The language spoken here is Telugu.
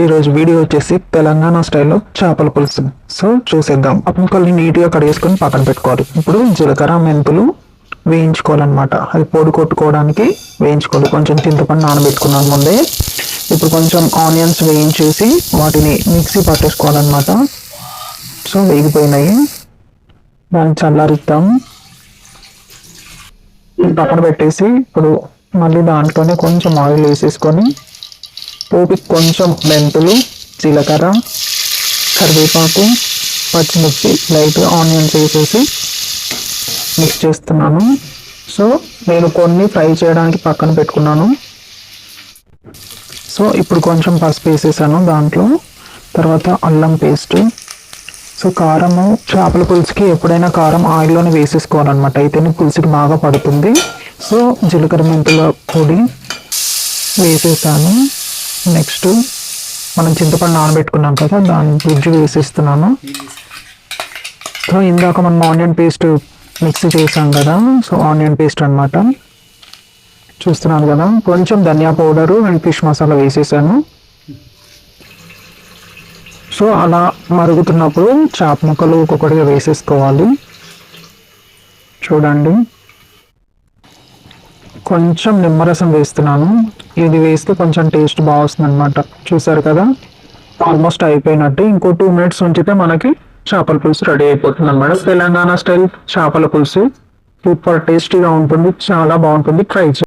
ఈరోజు వీడియో వచ్చేసి తెలంగాణ స్టైల్లో చేపల పులుసు. సో చూసేద్దాం. ముక్కల్ని నీట్గా కడిగేసుకొని పక్కన పెట్టుకోవాలి. ఇప్పుడు జీలకర్ర మెంతులు వేయించుకోవాలన్నమాట. అది పొడి కొట్టుకోవడానికి వేయించుకోవాలి. కొంచెం చింతపండు నానబెట్టుకున్నాను ముందే. ఇప్పుడు కొంచెం ఆనియన్స్ వేయించేసి వాటిని మిక్సీ పట్టేసుకోవాలన్నమాట. సో వేగిపోయినాయి, దాన్ని చల్లారిద్దాం. పక్కన పెట్టేసి ఇప్పుడు మళ్ళీ దాంట్లోనే కొంచెం ఆయిల్ వేసేసుకొని పోపుకి కొంచెం మెంతులు, జీలకర్ర, కరివేపాకు, పచ్చిమిర్చి, లైట్గా ఆనియన్స్ వేసేసి మిక్స్ చేస్తున్నాను. సో నేను కొన్ని ఫ్రై చేయడానికి పక్కన పెట్టుకున్నాను. సో ఇప్పుడు కొంచెం పసుపు వేసేసాను దాంట్లో. తర్వాత అల్లం పేస్ట్. సో కారము చేపల పులుసుకి ఎప్పుడైనా కారం ఆయిల్లోనే వేసేసుకోవాలన్నమాట, అయితేనే పులుసుకి బాగా పడుతుంది. సో జీలకర్ర మెంతుల పొడి వేసేసాను. నెక్స్ట్ మనం చింతపండు నానబెట్టుకున్నాం కదా, దాని గుజ్జు వేసేస్తున్నాను. సో ఇందాక మనం ఆనియన్ పేస్ట్ మిక్సీ చేసాం కదా, సో ఆనియన్ పేస్ట్ అనమాట. చూస్తున్నాను కదా, కొంచెం ధనియా పౌడరు అండ్ ఫిష్ మసాలా వేసేసాను. సో అలా మరుగుతున్నప్పుడు చేప ముక్కలు ఒక్కొక్కటిగా వేసేసుకోవాలి. చూడండి, కొంచెం నిమ్మరసం వేస్తున్నాను. ఇది వేస్తే కొంచెం టేస్ట్ బాగా వస్తుంది అనమాట. చూసారు కదా, ఆల్మోస్ట్ అయిపోయినట్టు. ఇంకో 2 minutes ఉంచితే మనకి చేపల పులుసు రెడీ అయిపోతుంది అనమాట. తెలంగాణ స్టైల్ చేపల పులుసు సూపర్ టేస్టీగా ఉంటుంది, చాలా బాగుంటుంది. ట్రై చేయండి.